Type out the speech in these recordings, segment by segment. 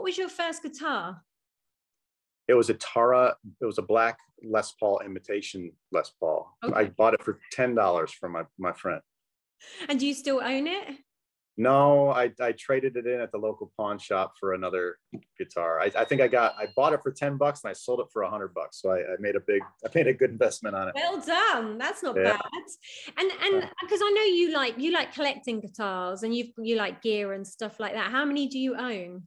was your first guitar? It was a Tara. It was a black Les Paul imitation Les Paul. Okay. I bought it for $10 from my friend. And do you still own it? No, I traded it in at the local pawn shop for another guitar. I think I bought it for $10 and I sold it for $100. So I made a good investment on it. Well done. That's not bad. And because I know you like collecting guitars and you like gear and stuff like that. How many do you own?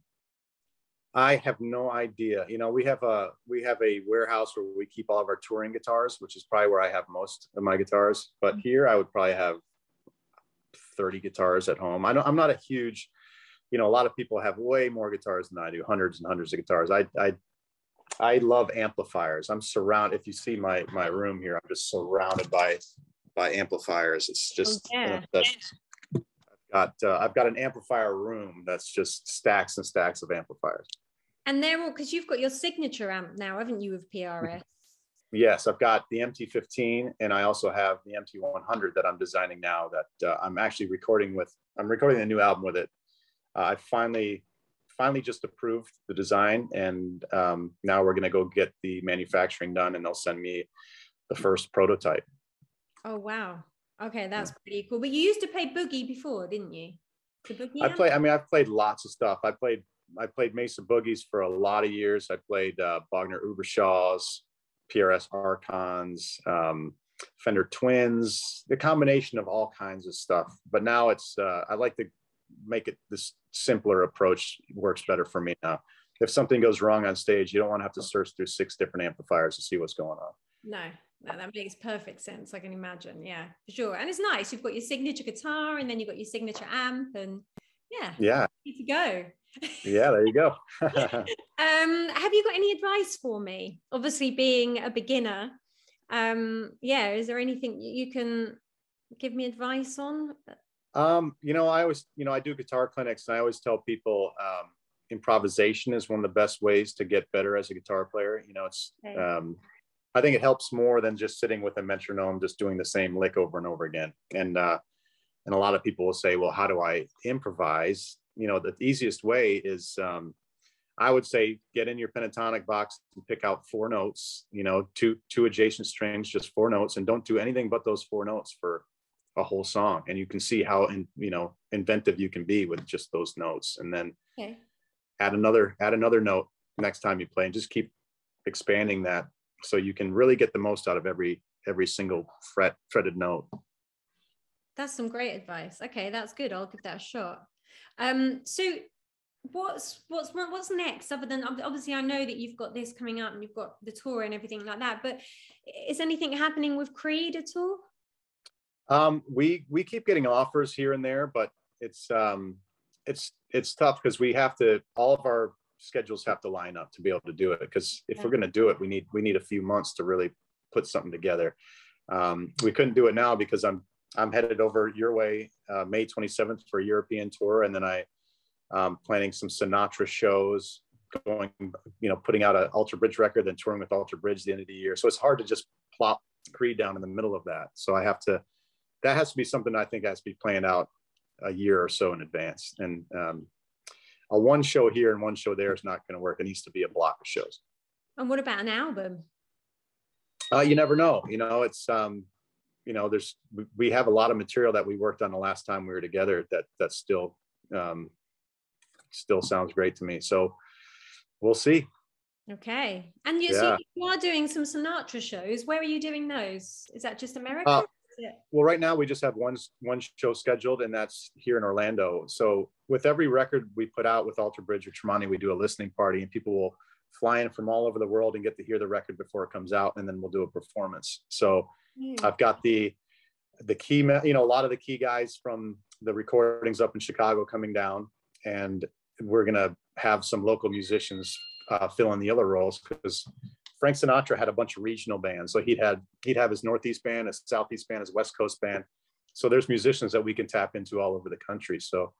I have no idea. You know, we have a warehouse where we keep all of our touring guitars, which is probably where I have most of my guitars. But here I would probably have 30 guitars at home. I'm not a huge, you know, a lot of people have way more guitars than I do, hundreds and hundreds of guitars. I love amplifiers. I'm surrounded. If you see my room here, I'm just surrounded by amplifiers. It's just, I've got an amplifier room that's just stacks and stacks of amplifiers. And they're all, because you've got your signature amp now, haven't you, with PRS? Yes, I've got the MT15 and I also have the MT100 that I'm designing now that I'm actually recording with. I'm recording a new album with it. I finally just approved the design and now we're going to go get the manufacturing done and they'll send me the first prototype. Oh, wow. Okay, that's pretty cool. But you used to play boogie before, didn't you? I've played lots of stuff. I played Mesa Boogies for a lot of years. I played Bogner Ubershaws, PRS Archons, Fender Twins, the combination of all kinds of stuff. But now it's, I like to make it this simpler approach works better for me now. If something goes wrong on stage, you don't want to have to search through 6 different amplifiers to see what's going on. No, that makes perfect sense. I can imagine. Yeah, for sure. And it's nice. You've got your signature guitar and then you've got your signature amp and yeah, need to go. Yeah, there you go. Have you got any advice for me? Obviously, being a beginner, is there anything you can give me advice on? You know, I do guitar clinics and I always tell people improvisation is one of the best ways to get better as a guitar player. You know, it's I think it helps more than just sitting with a metronome, just doing the same lick over and over again. And a lot of people will say, well, how do I improvise? You know, the easiest way is, I would say, get in your pentatonic box and pick out 4 notes, you know, two adjacent strings, just 4 notes, and don't do anything but those 4 notes for a whole song. And you can see how, inventive you can be with just those notes. And then add another note next time you play and just keep expanding that. So you can really get the most out of every single fretted note. That's some great advice. Okay, that's good. I'll give that a shot. So what's next, other than, obviously I know that you've got this coming up and you've got the tour and everything like that, but is anything happening with Creed at all? We keep getting offers here and there, but it's tough because all of our schedules have to line up to be able to do it, because if we're going to do it, we need a few months to really put something together. We couldn't do it now because I'm headed over your way May 27th for a European tour, and then I'm planning some Sinatra shows, going, putting out an Alter Bridge record, then touring with Alter Bridge the end of the year. So it's hard to just plop Creed down in the middle of that. So that has to be something I think has to be planned out a year or so in advance. And a one show here and one show there is not going to work. It needs to be a block of shows. And what about an album? You never know. It's we have a lot of material that we worked on the last time we were together that still sounds great to me. So we'll see. Okay. And so you are doing some Sinatra shows. Where are you doing those? Is that just America? Well, right now we just have one show scheduled, and that's here in Orlando. So with every record we put out with Alter Bridge or Tremonti, we do a listening party, and people will fly in from all over the world and get to hear the record before it comes out, and then we'll do a performance. So I've got the key, a lot of the key guys from the recordings up in Chicago coming down, and we're gonna have some local musicians fill in the other roles, because Frank Sinatra had a bunch of regional bands. So he'd have his Northeast band, his Southeast band, his West Coast band. So there's musicians that we can tap into all over the country. So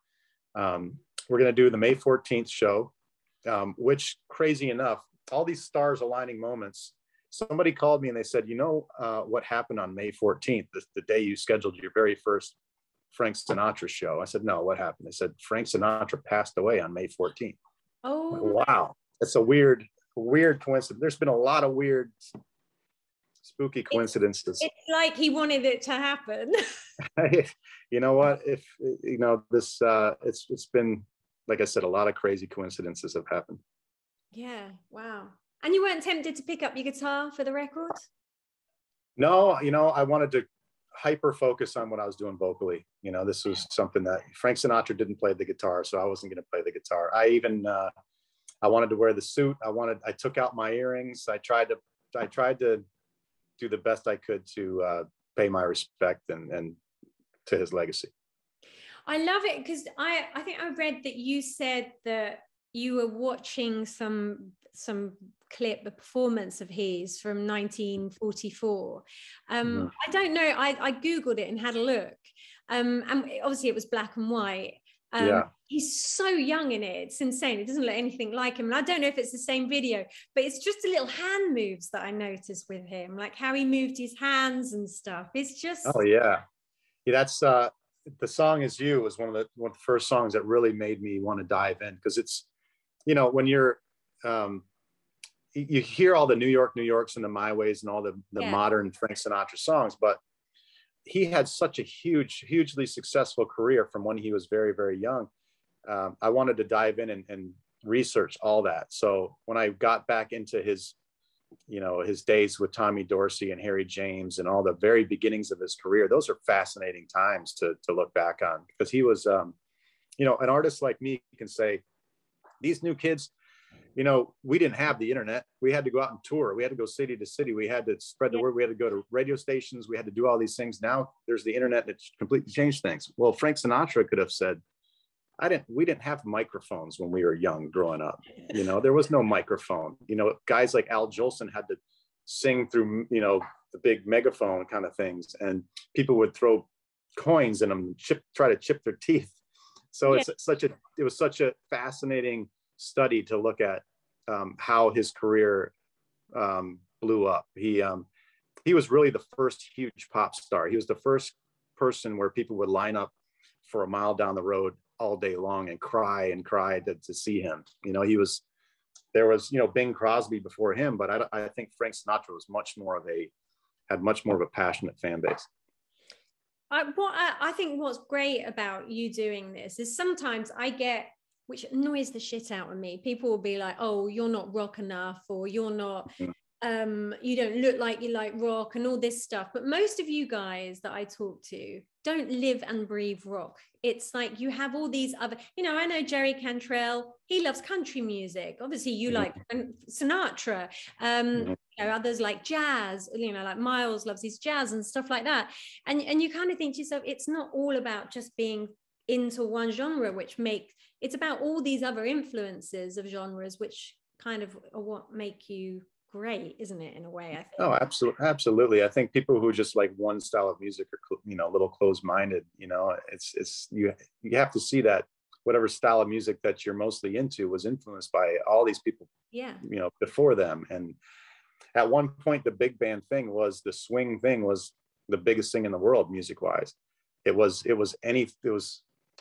we're going to do the May 14th show, which, crazy enough, all these stars aligning moments. Somebody called me and they said, what happened on May 14th, the day you scheduled your very first Frank Sinatra show? I said, no, what happened? They said, Frank Sinatra passed away on May 14th. Oh, wow, that's a weird coincidence. There's been a lot of weird, spooky coincidences. It's like he wanted it to happen. You know what? If you know this, it's been, like I said, a lot of crazy coincidences have happened. Yeah. Wow. And you weren't tempted to pick up your guitar for the record? No, you know, I wanted to hyper focus on what I was doing vocally. You know, this was something that Frank Sinatra didn't play the guitar, so I wasn't going to play the guitar. I even I wanted to wear the suit. I took out my earrings. I tried to do the best I could to pay my respect and to his legacy. I love it because I think I read that you said that you were watching some clip, a performance of his from 1944. I don't know, I googled it and had a look, and obviously it was black and white. He's so young in it, it's insane. It doesn't look anything like him, and I don't know if it's the same video, but it's just the little hand moves that I noticed with him, like how he moved his hands and stuff. It's just, oh yeah, that's the song Is You was one of the first songs that really made me want to dive in, because it's, you know, when you're you hear all the New Yorks and the My Ways and all the modern Frank Sinatra songs, but he had such a hugely successful career from when he was very, very young. I wanted to dive in and research all that. So when I got back into his, you know, his days with Tommy Dorsey and Harry James and all the very beginnings of his career, those are fascinating times to look back on, because he was, you know, an artist like me can say, these new kids, you know, we didn't have the internet. We had to go out and tour. We had to go city to city. We had to spread the word. We had to go to radio stations. We had to do all these things. Now there's the internet that completely changed things. Well, Frank Sinatra could have said, we didn't have microphones when we were young growing up. You know, there was no microphone. You know, guys like Al Jolson had to sing through, you know, the big megaphone kind of things, and people would throw coins in them, try to chip their teeth. So it was such a fascinating study to look at how his career blew up. He was really the first huge pop star. He was the first person where people would line up for a mile down the road all day long and cry to see him. You know, there was, you know, Bing Crosby before him, but I think Frank Sinatra was had much more of a passionate fan base. I think what's great about you doing this is sometimes I get, which annoys the shit out of me, people will be like, oh, you're not rock enough, or you're not, you don't look like you like rock and all this stuff. But most of you guys that I talk to don't live and breathe rock. It's like you have all these other, you know, I know Jerry Cantrell, he loves country music. Obviously you like Sinatra, you know, others like jazz, you know, like Miles loves his jazz and stuff like that. And you kind of think to yourself, it's not all about just being into one genre, it's about all these other influences of genres, which kind of are what make you great, isn't it, in a way? I think. Oh, absolutely. I think people who just like one style of music are, you know, a little closed-minded. You know, it's you have to see that whatever style of music that you're mostly into was influenced by all these people, you know, before them. And at one point, the big band thing was, the swing thing was the biggest thing in the world, music-wise. It was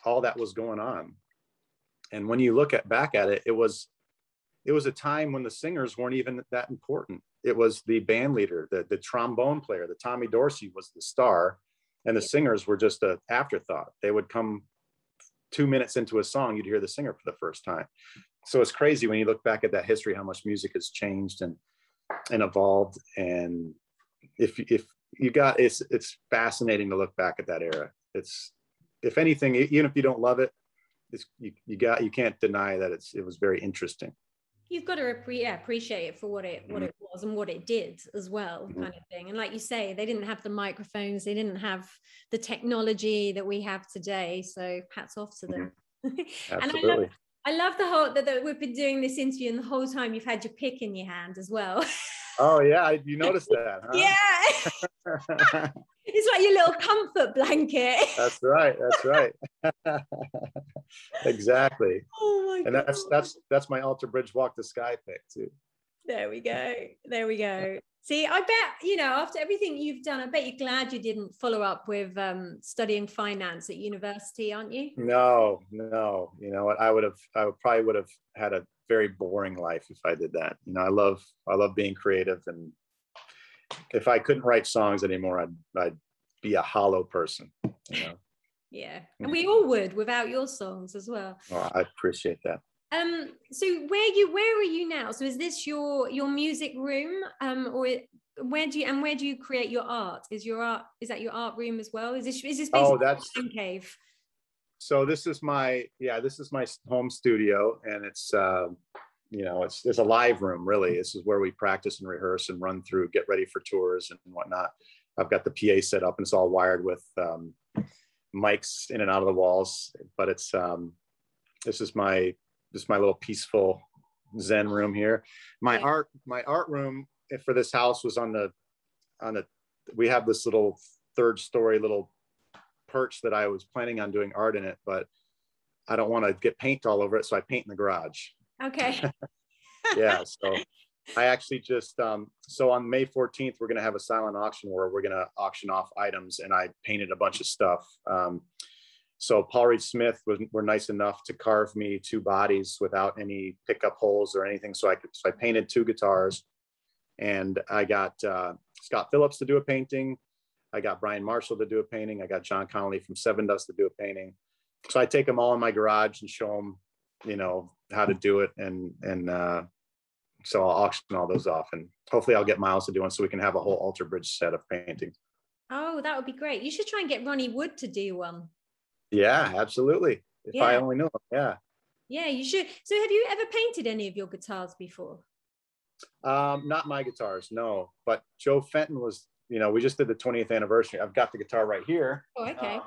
all that was going on. And when you look back at it, it was a time when the singers weren't even that important. It was the band leader, the trombone player, the Tommy Dorsey was the star, and the singers were just an afterthought. They would come 2 minutes into a song, you'd hear the singer for the first time. So it's crazy when you look back at that history, how much music has changed and evolved. And if you got, it's fascinating to look back at that era. It's, if anything, even if you don't love it, you can't deny that it was very interesting. You've got to appreciate it for what it was and what it did as well, kind of thing. And like you say, they didn't have the microphones, they didn't have the technology that we have today. So hats off to them. Absolutely. And I love the whole that we've been doing this interview, and the whole time you've had your pick in your hand as well. Oh yeah, you noticed that, huh? Yeah. It's like your little comfort blanket. That's right. Exactly. Oh my God. And that's my Alter Bridge Walk the Sky pick too. There we go. There we go. See, I bet, after everything you've done, I bet you're glad you didn't follow up with studying finance at university, aren't you? No. You know what? I probably would have had a very boring life if I did that. I love being creative, and if I couldn't write songs anymore, I'd be a hollow person. Yeah, and we all would without your songs as well. Oh, I appreciate that. So where are you now? So is this your music room, or where do you create your art? Is that your art room as well? Is this basically that's a cave? So this is my home studio, and it's it's a live room, really. This is where we practice and rehearse and run through, get ready for tours and whatnot. I've got the PA set up, and it's all wired with mics in and out of the walls. But it's this is my little peaceful Zen room here. My art room for this house was on the we have this little 3rd story little perch that I was planning on doing art in it, but I don't want to get paint all over it, so I paint in the garage. Okay. Yeah, so I actually just so on May 14th we're going to have a silent auction where we're going to auction off items, and I painted a bunch of stuff. So Paul Reed Smith were nice enough to carve me 2 bodies without any pickup holes or anything. So I painted 2 guitars, and I got Scott Phillips to do a painting. I got Brian Marshall to do a painting. I got John Connolly from Seven Dust to do a painting. So I take them all in my garage and show them, how to do it. And so I'll auction all those off, and hopefully I'll get Miles to do one so we can have a whole Alter Bridge set of paintings. Oh, that would be great. You should try and get Ronnie Wood to do one. Yeah, absolutely. If I only knew him, yeah. Yeah, you should. So have you ever painted any of your guitars before? Not my guitars, no. But Joe Fenton was, we just did the 20th anniversary. I've got the guitar right here. Oh, okay.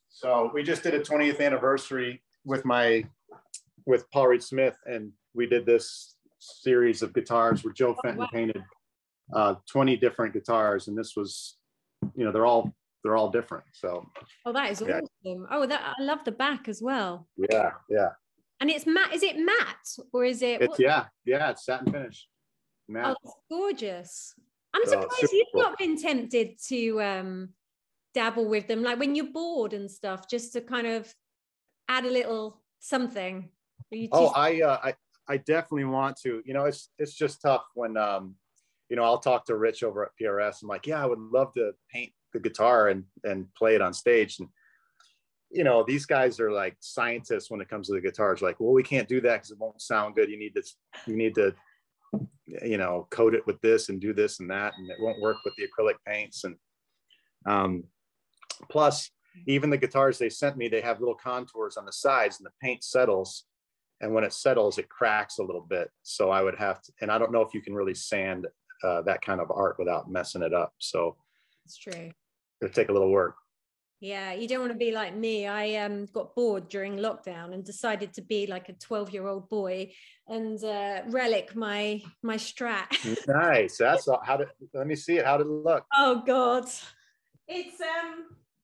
So we just did a 20th anniversary with Paul Reed Smith, and we did this series of guitars where Joe Fenton painted 20 different guitars, and this was, they're all different. So that is awesome. Oh, I love the back as well. Yeah. And it's matte. Is it matte or is it? It's it's satin finish. Matte. Oh, that's gorgeous. I'm surprised you've not been tempted to dabble with them, like when you're bored and stuff, just to kind of add a little something. I definitely want to. It's just tough when I'll talk to Rich over at PRS. I'm like, I would love to paint the guitar and play it on stage. And these guys are like scientists when it comes to the guitars. Like, well, we can't do that because it won't sound good. You need to coat it with this and do this and that, and it won't work with the acrylic paints. And plus, even the guitars they sent me, they have little contours on the sides, and the paint settles. And when it settles, it cracks a little bit. So I would have to, and I don't know if you can really sand that kind of art without messing it up. So it's true. It'll take a little work. Yeah, you don't want to be like me. I got bored during lockdown and decided to be like a 12-year-old boy and relic my Strat. Nice. That's let me see it. How did it look? Oh God, it's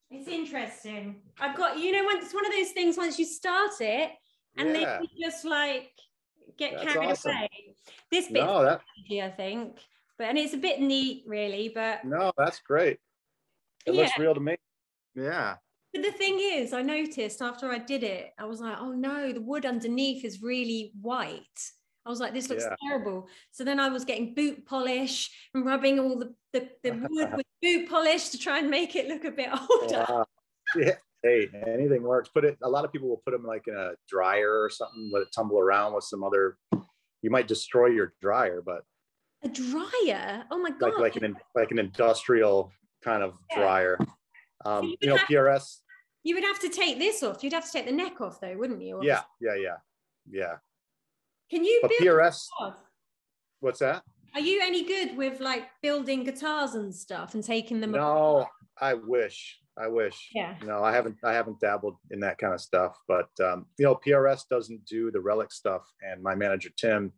interesting. I've got it's one of those things. Once you start it, and then you just like get carried away. This bit's I think, and it's a bit neat, really. But no, that's great. It looks real to me. Yeah. But the thing is, I noticed after I did it, I was like, oh no, the wood underneath is really white. I was like, this looks terrible. So then I was getting boot polish and rubbing all the wood with boot polish to try and make it look a bit older. Wow. Yeah. Hey, anything works. A lot of people will put them like in a dryer or something, let it tumble around with some other, you might destroy your dryer, but. A dryer? Oh my God. Like an industrial kind of dryer. PRS. You would have to take this off. You'd have to take the neck off though, wouldn't you? Yeah. Can you build PRS? What's that? Are you any good with like building guitars and stuff and taking them apart? I wish. Yeah. No, I haven't dabbled in that kind of stuff. But PRS doesn't do the relic stuff, and my manager Tim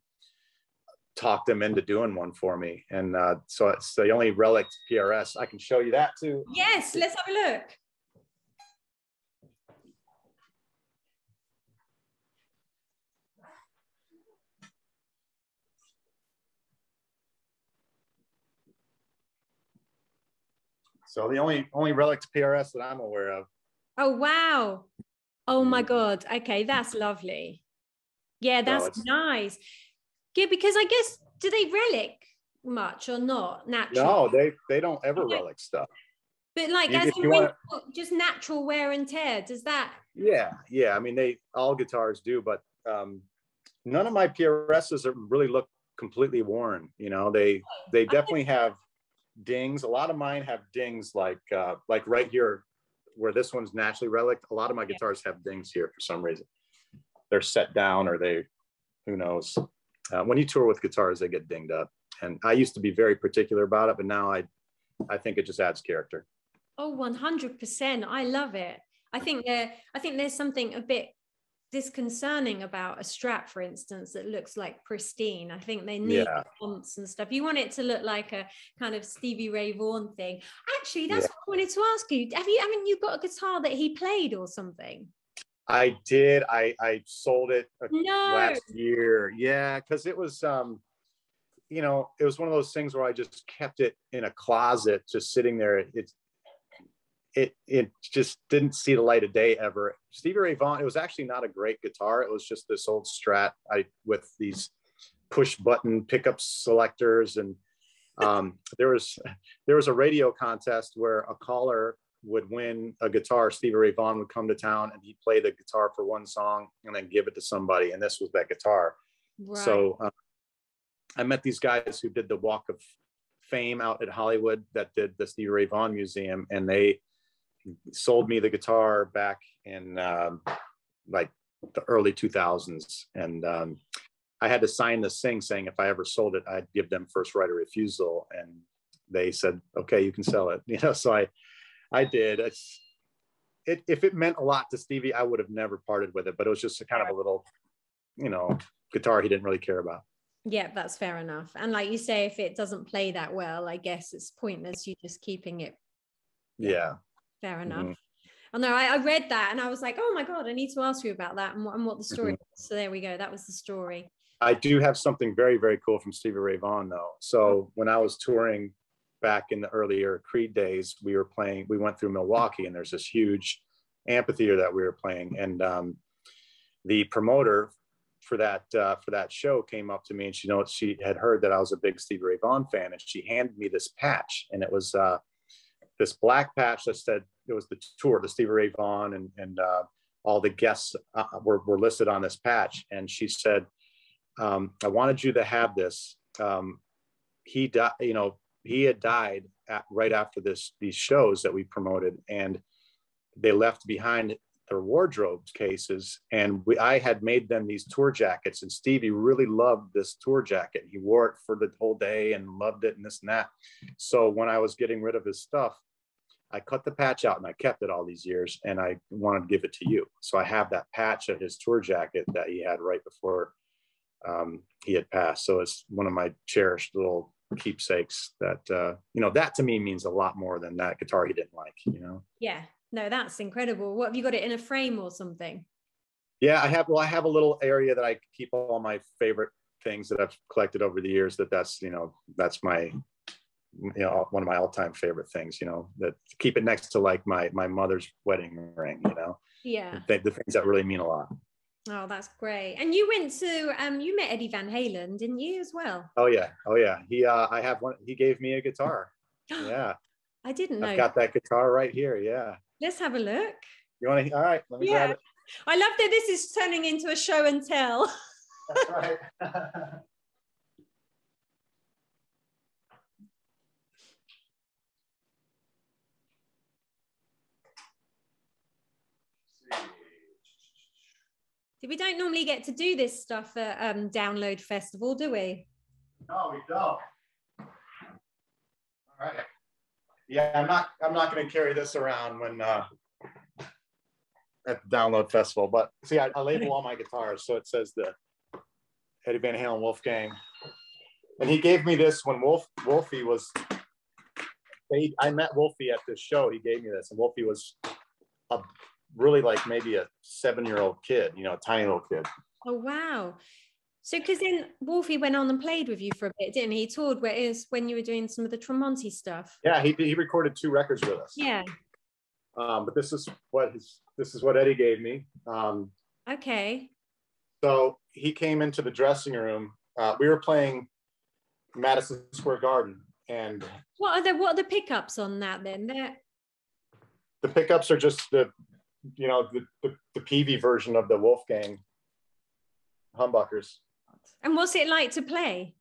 talked them into doing one for me, and so it's the only relic PRS. I can show you that too. Yes, let's have a look. So the only relic PRS that I'm aware of. Oh, wow. Oh my God. Okay, that's lovely. Yeah, that's nice. Yeah, because I guess, do they relic much or not naturally? No, they don't ever relic stuff. But like, as in just natural wear and tear, does that? Yeah. I mean, all guitars do, but none of my PRSs really look completely worn. You know, they definitely have dings. A lot of mine have dings, like right here, where this one's naturally relic. A lot of my guitars have dings here for some reason. They're set down, or who knows. When you tour with guitars, they get dinged up. And I used to be very particular about it, but now I think it just adds character. Oh, 100%. I love it. I think there's something a bit disconcerting about a Strat, for instance, that looks like pristine. I think they need fonts and stuff. You want it to look like a kind of Stevie Ray Vaughan thing. Actually, that's what I wanted to ask you. Haven't you got a guitar that he played or something? I did. I sold it last year. Yeah, because it was you know, it was one of those things where I just kept it in a closet, just sitting there. It just didn't see the light of day ever. Stevie Ray Vaughan, it was actually not a great guitar. It was just this old Strat with these push button pickup selectors. And there was a radio contest where a caller would win a guitar. Stevie Ray Vaughan would come to town and he'd play the guitar for one song and then give it to somebody. And this was that guitar. Right. So I met these guys who did the Walk of Fame out at Hollywood that did the Stevie Ray Vaughan Museum. And they sold me the guitar back in like the early 2000s. And I had to sign this thing saying if I ever sold it, I'd give them first right of refusal. And they said, okay, you can sell it. You know, so I did. If it meant a lot to Stevie, I would have never parted with it, but it was just a kind of a little, you know, guitar he didn't really care about. Yeah, that's fair enough. And like you say, if it doesn't play that well, I guess it's pointless you just keeping it. Yeah. Fair enough. Oh no, I read that and I was like, oh my God, I need to ask you about that and what the story was. So there we go. That was the story. I do have something very, very cool from Stevie Ray Vaughan though. So when I was touring back in the earlier Creed days, we went through Milwaukee and there's this huge amphitheater that we were playing. And the promoter for that show came up to me and she had heard that I was a big Stevie Ray Vaughan fan, and she handed me this patch, and it was this black patch that said it was the tour, the Stevie Ray Vaughan, and all the guests were listed on this patch. And she said, I wanted you to have this. He died, you know, he had died right after these shows that we promoted, and they left behind their wardrobe cases. And I had made them these tour jackets, and Stevie really loved this tour jacket. He wore it for the whole day and loved it and this and that. So when I was getting rid of his stuff, I cut the patch out and I kept it all these years, and I wanted to give it to you. So I have that patch of his tour jacket that he had right before he had passed. So it's one of my cherished little keepsakes that, you know, that to me means a lot more than that guitar he didn't like, you know? Yeah, no, that's incredible. What have you got it in a frame or something? Yeah, I have a little area that I keep all my favorite things that I've collected over the years. That's, you know, that's my, you know, one of my all-time favorite things, you know, that keep it next to like my mother's wedding ring, you know? Yeah. The things that really mean a lot. Oh, that's great. And you went to, you met Eddie Van Halen, didn't you, as well? Oh yeah. I have one. He gave me a guitar. Yeah. I didn't know. I've got that guitar right here. Yeah. Let's have a look. You want to? All right. Let me grab it. I love that this is turning into a show and tell. That's right. We don't normally get to do this stuff at Download Festival, do we? No, we don't. All right. Yeah, I'm not going to carry this around when at the Download Festival. But see, I label all my guitars, so it says the Eddie Van Halen Wolfgang, and he gave me this when Wolfie was. I met Wolfie at this show. He gave me this, and Wolfie was really like maybe a 7-year-old kid, you know, a tiny little kid. Oh wow! So, because then Wolfie went on and played with you for a bit, didn't he? He toured when you were doing some of the Tremonti stuff. Yeah, he recorded 2 records with us. Yeah. But this is what Eddie gave me. Okay. So he came into the dressing room. We were playing Madison Square Garden, and what are the pickups on that then? The pickups are just the PV version of the Wolfgang humbuckers. And what's it like to play?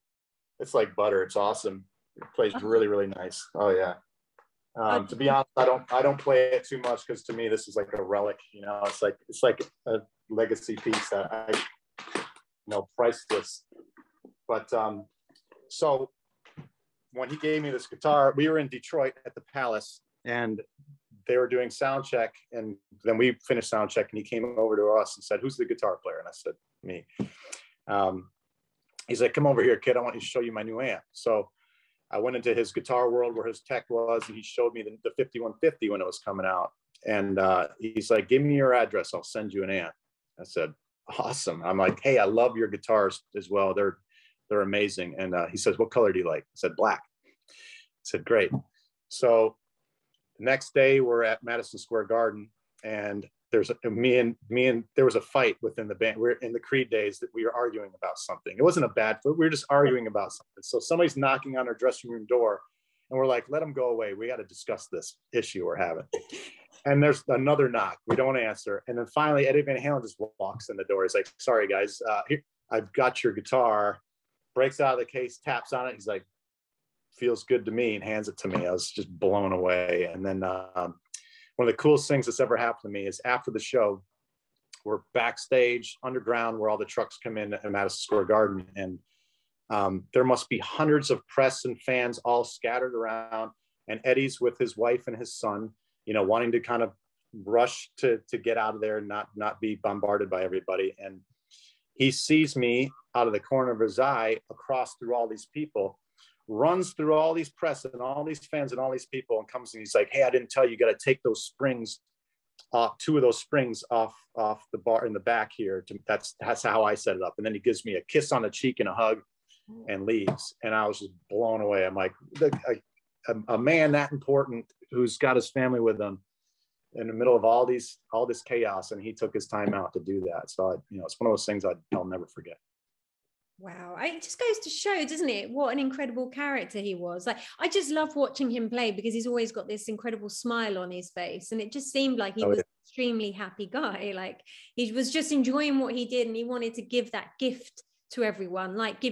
It's like butter. It's awesome. It plays really, really nice. Oh yeah. To be honest, I don't play it too much because to me this is like a relic. It's like a legacy piece that I priceless. But so when he gave me this guitar, we were in Detroit at the Palace, and they were doing sound check, and then we finished sound check, and he came over to us and said, "Who's the guitar player?" And I said, "Me." He's like, "Come over here, kid. I want you to show you my new amp." So I went into his guitar world where his tech was, and he showed me the 5150 when it was coming out. And he's like, "Give me your address. I'll send you an amp." I said, "Awesome." I'm like, "Hey, I love your guitars as well. They're amazing." And he says, "What color do you like?" I said, "Black." I said, "Great." So the next day we're at Madison Square Garden, and there's me and there was a fight within the band. We're in the Creed days that we were arguing about something. It wasn't a bad, but we were just arguing about something. So somebody's knocking on our dressing room door, and we're like, "Let them go away. We got to discuss this issue we're having." And there's another knock. We don't answer. And then finally, Eddie Van Halen just walks in the door. He's like, "Sorry, guys. Here, I've got your guitar." Breaks out of the case, taps on it. He's like, "Feels good to me," and hands it to me. I was just blown away. And then one of the coolest things that's ever happened to me is after the show, we're backstage underground where all the trucks come in at Madison Square Garden. And there must be hundreds of press and fans all scattered around. And Eddie's with his wife and his son, wanting to kind of rush to get out of there and not be bombarded by everybody. And he sees me out of the corner of his eye across through all these people, runs through all these press and all these fans and all these people, and comes and he's like, "Hey, I didn't tell you, you got to take those springs off, 2 of those springs off the bar in the back here. That's how I set it up." And then he gives me a kiss on the cheek and a hug and leaves. And I was just blown away. I'm like, a man that important who's got his family with him in the middle of all this chaos, and he took his time out to do that. So it's one of those things I'll never forget. Wow. It just goes to show, doesn't it, what an incredible character he was. Like, I just love watching him play because he's always got this incredible smile on his face. And it just seemed like he was an extremely happy guy. Like, he was just enjoying what he did, and he wanted to give that gift to everyone. Like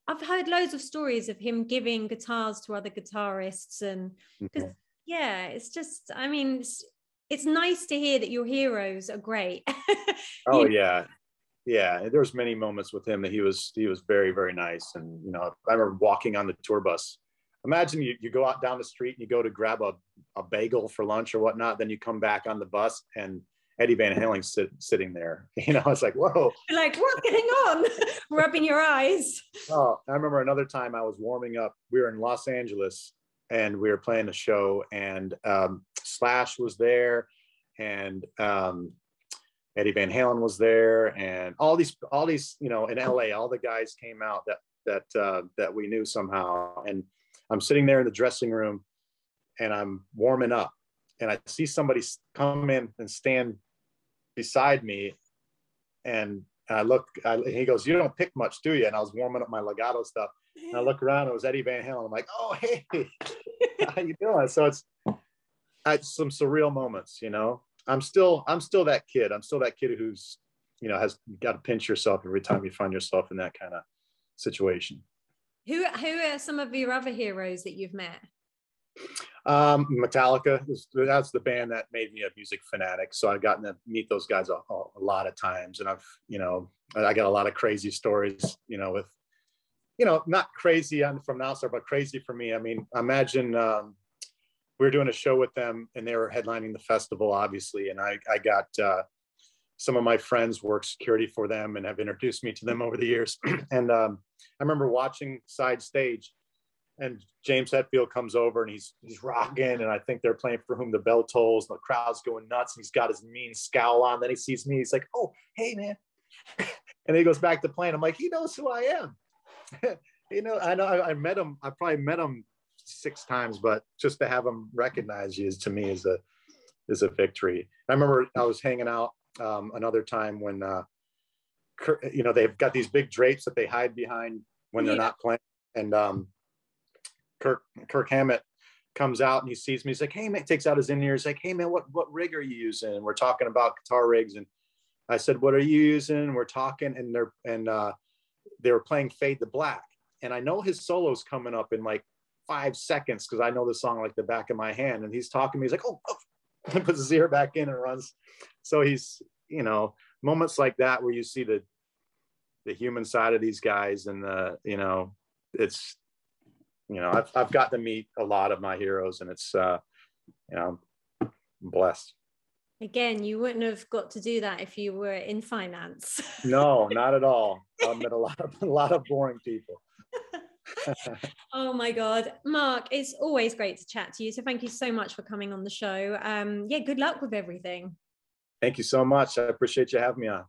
I've heard loads of stories of him giving guitars to other guitarists. And because, yeah, it's just, I mean, it's nice to hear that your heroes are great. Oh, yeah. Yeah, there was many moments with him that he was very, very nice. And I remember walking on the tour bus. Imagine you go out down the street and you go to grab a bagel for lunch or whatnot, then you come back on the bus and Eddie Van Halen's sitting there. It's like, whoa. You're like, what's going on? Rubbing your eyes. Oh, I remember another time I was warming up. We were in Los Angeles and we were playing a show, and Slash was there, and Eddie Van Halen was there, and all these, in LA, all the guys came out that we knew somehow. And I'm sitting there in the dressing room and I'm warming up, and I see somebody come in and stand beside me, and I look, he goes, "You don't pick much, do you?" And I was warming up my legato stuff, and I look around, it was Eddie Van Halen. I'm like, "Oh, hey, how you doing?" So it's some surreal moments, I'm still that kid. I'm still that kid who's, has got to pinch yourself every time you find yourself in that kind of situation. Who are some of your other heroes that you've met? Metallica. That's the band that made me a music fanatic. So I've gotten to meet those guys a lot of times, and I've, I got a lot of crazy stories, with, not crazy from the outside, but crazy for me. I mean, imagine, we were doing a show with them, and they were headlining the festival, obviously. And I got some of my friends work security for them and have introduced me to them over the years. And I remember watching side stage, and James Hetfield comes over and he's rocking. And I think they're playing For Whom the Bell Tolls, and the crowd's going nuts. And he's got his mean scowl on. Then he sees me. He's like, "Oh, hey, man." And he goes back to playing. I'm like, he knows who I am. You know, I met him. I probably met him 6 times, but just to have him recognize you to me is a victory. I remember I was hanging out another time when, you know, they've got these big drapes that they hide behind when they're not playing. And Kirk Hammett comes out and he sees me. He's like, hey man, takes out his in-ear. He's like, hey man, what rig are you using? And we're talking about guitar rigs. And I said, what are you using? We're talking, and they were playing Fade to Black. And I know his solo's coming up in like 5 seconds because I know the song like the back of my hand. And he's talking to me. He's like, oh, and puts his ear back in and runs. So he's, you know, moments like that where you see the human side of these guys, and you know, it's, you know, I've got to meet a lot of my heroes, and it's, you know, I'm blessed. Again, you wouldn't have got to do that if you were in finance. No, not at all. I've met a lot of boring people. Oh my God, Mark, it's always great to chat to you. So thank you so much for coming on the show. Yeah, good luck with everything. Thank you so much. I appreciate you having me on.